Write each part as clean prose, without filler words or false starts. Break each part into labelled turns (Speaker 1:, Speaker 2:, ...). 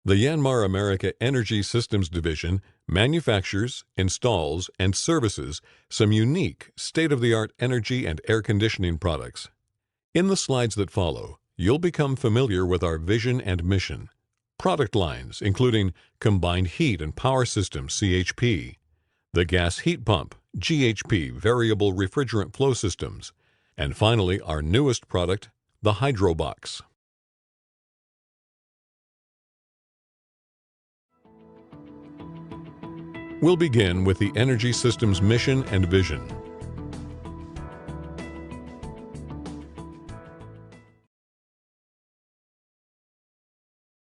Speaker 1: The YANMAR America Energy Systems Division manufactures, installs, and services some unique state-of-the-art energy and air conditioning products. In the slides that follow, you'll become familiar with our vision and mission, product lines including Combined Heat and Power Systems (CHP), the Gas Heat Pump (GHP) Variable Refrigerant Flow Systems, and finally our newest product, the Hydro Box. We'll begin with the Energy Systems mission and vision.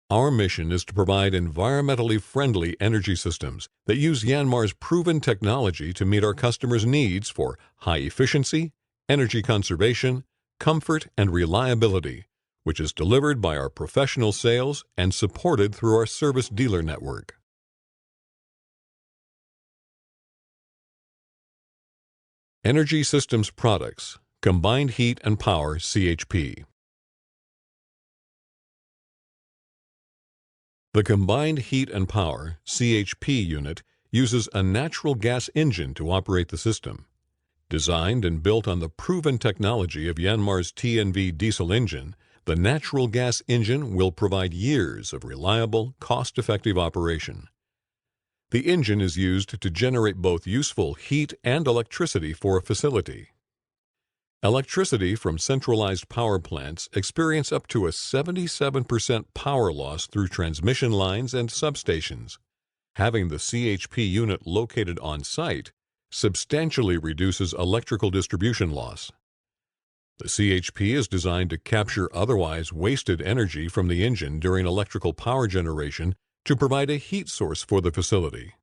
Speaker 1: Our mission is to provide environmentally friendly energy systems that use YANMAR's proven technology to meet our customers' needs for high efficiency, energy conservation, comfort, and reliability, which is delivered by our professional sales and supported through our service dealer network. Energy Systems Products, Combined Heat and Power (CHP). The Combined Heat and Power (CHP) unit uses a natural gas engine to operate the system. Designed and built on the proven technology of YANMAR's TNV diesel engine, the natural gas engine will provide years of reliable, cost-effective operation. The engine is used to generate both useful heat and electricity for a facility. Electricity from centralized power plants experience up to a 77% power loss through transmission lines and substations. Having the CHP unit located on site substantially reduces electrical distribution loss. The CHP is designed to capture otherwise wasted energy from the engine during electrical power generation to provide a heat source for the facility.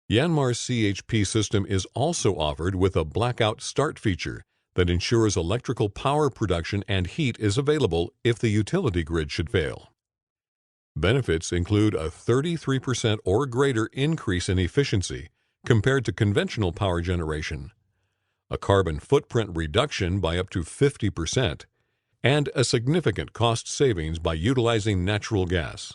Speaker 1: YANMAR's CHP system is also offered with a blackout start feature that ensures electrical power production and heat is available if the utility grid should fail. Benefits include a 33% or greater increase in efficiency compared to conventional power generation, a carbon footprint reduction by up to 50%, and a significant cost savings by utilizing natural gas.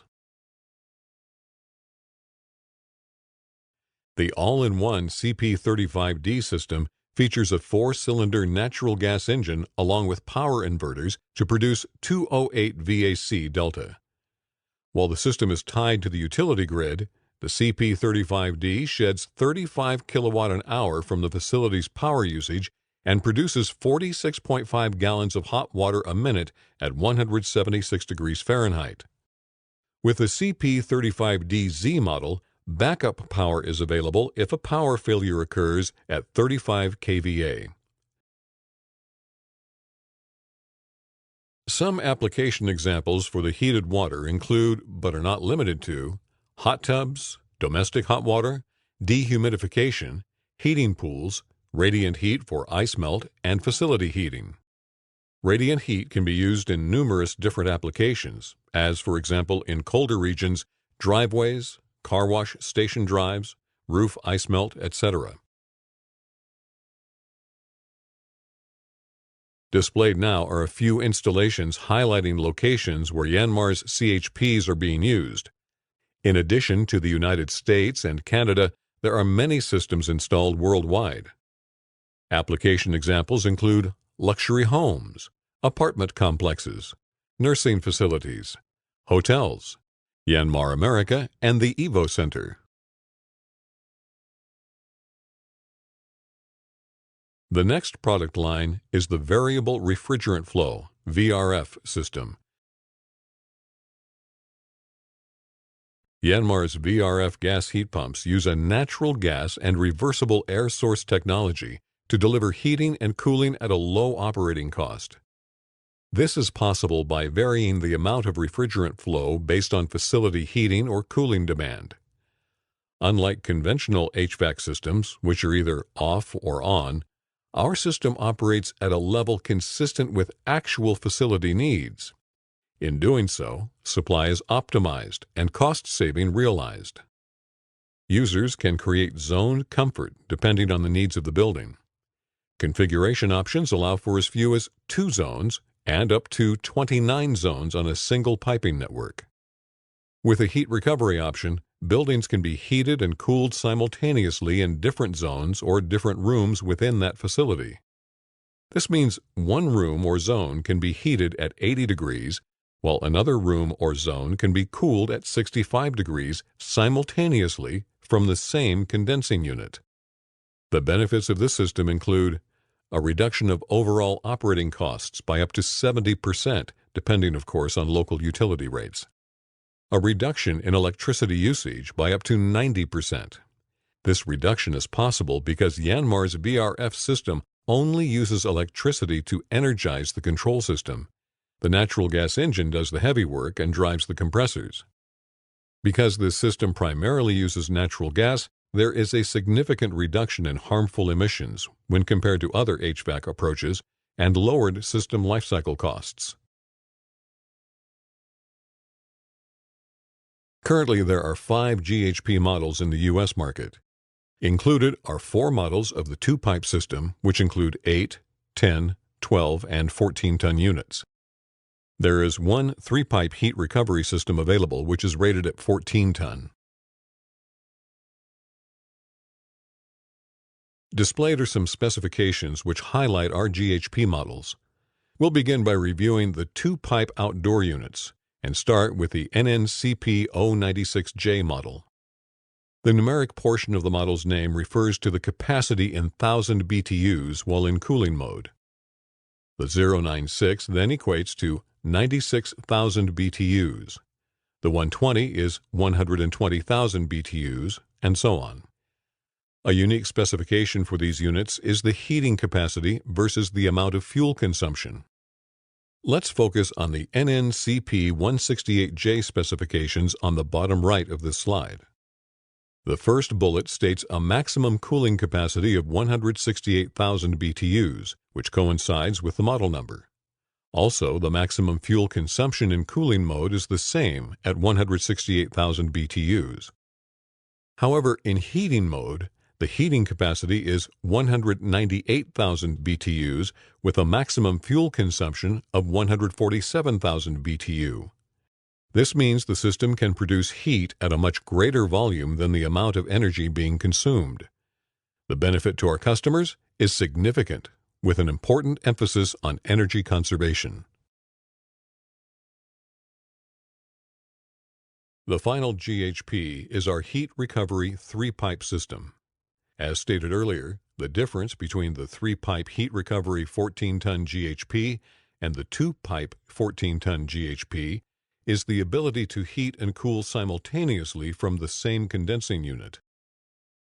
Speaker 1: The all-in-one CP35D system features a 4-cylinder natural gas engine along with power inverters to produce 208 VAC delta. While the system is tied to the utility grid, the CP35D sheds 35 kilowatt an hour from the facility's power usage and produces 46.5 gallons of hot water a minute at 176 degrees Fahrenheit. With the CP35DZ model, backup power is available if a power failure occurs at 35 kVA. Some application examples for the heated water include, but are not limited to, hot tubs, domestic hot water, dehumidification, heating pools, radiant heat for ice melt, and facility heating. Radiant heat can be used in numerous different applications, as for example in colder regions, driveways, car wash station drives, roof ice melt, etc. Displayed now are a few installations highlighting locations where YANMAR's CHPs are being used. In addition to the United States and Canada, there are many systems installed worldwide. Application examples include luxury homes, apartment complexes, nursing facilities, hotels, YANMAR America, and the Evo Center. The next product line is the Variable Refrigerant Flow (VRF) system. YANMAR's VRF gas heat pumps use a natural gas and reversible air source technology to deliver heating and cooling at a low operating cost. This is possible by varying the amount of refrigerant flow based on facility heating or cooling demand. Unlike conventional HVAC systems, which are either off or on, our system operates at a level consistent with actual facility needs. In doing so, supply is optimized and cost saving realized. Users can create zoned comfort depending on the needs of the building. Configuration options allow for as few as 2 zones and up to 29 zones on a single piping network. With a heat recovery option, buildings can be heated and cooled simultaneously in different zones or different rooms within that facility. This means one room or zone can be heated at 80 degrees, while another room or zone can be cooled at 65 degrees simultaneously from the same condensing unit. The benefits of this system include a reduction of overall operating costs by up to 70%, depending, of course, on local utility rates. A reduction in electricity usage by up to 90%. This reduction is possible because YANMAR's VRF system only uses electricity to energize the control system. The natural gas engine does the heavy work and drives the compressors. Because this system primarily uses natural gas, there is a significant reduction in harmful emissions when compared to other HVAC approaches and lowered system lifecycle costs. Currently, there are 5 GHP models in the U.S. market. Included are 4 models of the 2-pipe system, which include 8, 10, 12, and 14-ton units. There is one 3-pipe heat recovery system available, which is rated at 14-ton. Displayed are some specifications which highlight our GHP models. We'll begin by reviewing the 2-pipe outdoor units and start with the NNCP 096J model. The numeric portion of the model's name refers to the capacity in 1,000 BTUs while in cooling mode. The 096 then equates to 96,000 BTUs. The 120 is 120,000 BTUs, and so on. A unique specification for these units is the heating capacity versus the amount of fuel consumption. Let's focus on the NNCP 168J specifications on the bottom right of this slide. The first bullet states a maximum cooling capacity of 168,000 BTUs, which coincides with the model number. Also, the maximum fuel consumption in cooling mode is the same at 168,000 BTUs. However, in heating mode, the heating capacity is 198,000 BTUs with a maximum fuel consumption of 147,000 BTU. This means the system can produce heat at a much greater volume than the amount of energy being consumed. The benefit to our customers is significant, with an important emphasis on energy conservation. The final GHP is our heat recovery 3-pipe system. As stated earlier, the difference between the 3-pipe heat recovery 14-ton GHP and the 2-pipe 14-ton GHP is the ability to heat and cool simultaneously from the same condensing unit.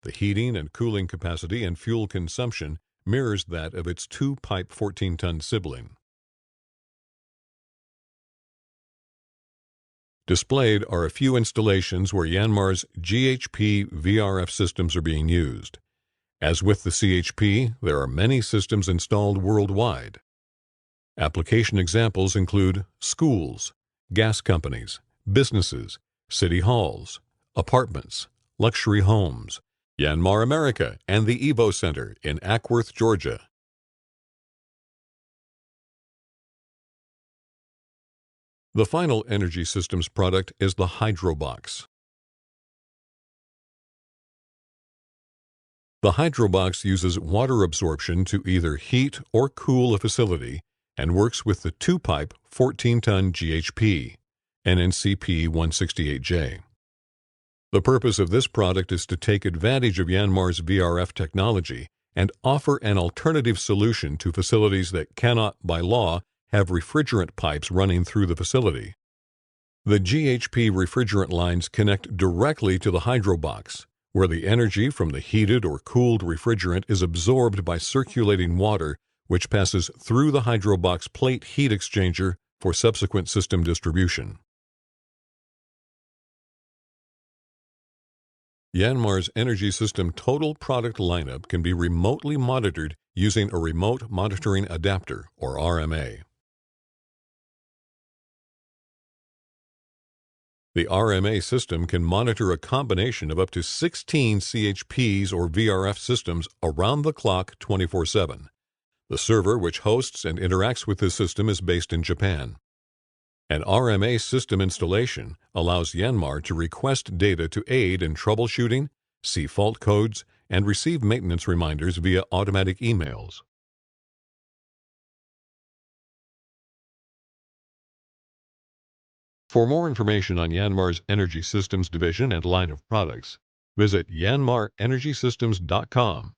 Speaker 1: The heating and cooling capacity and fuel consumption mirrors that of its 2-pipe 14-ton sibling. Displayed are a few installations where YANMAR's GHP VRF systems are being used. As with the CHP, there are many systems installed worldwide. Application examples include schools, gas companies, businesses, city halls, apartments, luxury homes, YANMAR America, and the Evo Center in Ackworth, Georgia. The final Energy Systems product is the Hydrobox. The Hydrobox uses water absorption to either heat or cool a facility and works with the 2-pipe 14-ton GHP, NNCP 168J. The purpose of this product is to take advantage of YANMAR's VRF technology and offer an alternative solution to facilities that cannot, by law, have refrigerant pipes running through the facility. The GHP refrigerant lines connect directly to the Hydrobox, where the energy from the heated or cooled refrigerant is absorbed by circulating water, which passes through the Hydrobox plate heat exchanger for subsequent system distribution. YANMAR's Energy System total product lineup can be remotely monitored using a Remote Monitoring Adapter, or RMA. The RMA system can monitor a combination of up to 16 CHPs or VRF systems around the clock 24/7. The server which hosts and interacts with this system is based in Japan. An RMA system installation allows YANMAR to request data to aid in troubleshooting, see fault codes, and receive maintenance reminders via automatic emails. For more information on YANMAR's Energy Systems division and line of products, visit yanmarenergysystems.com.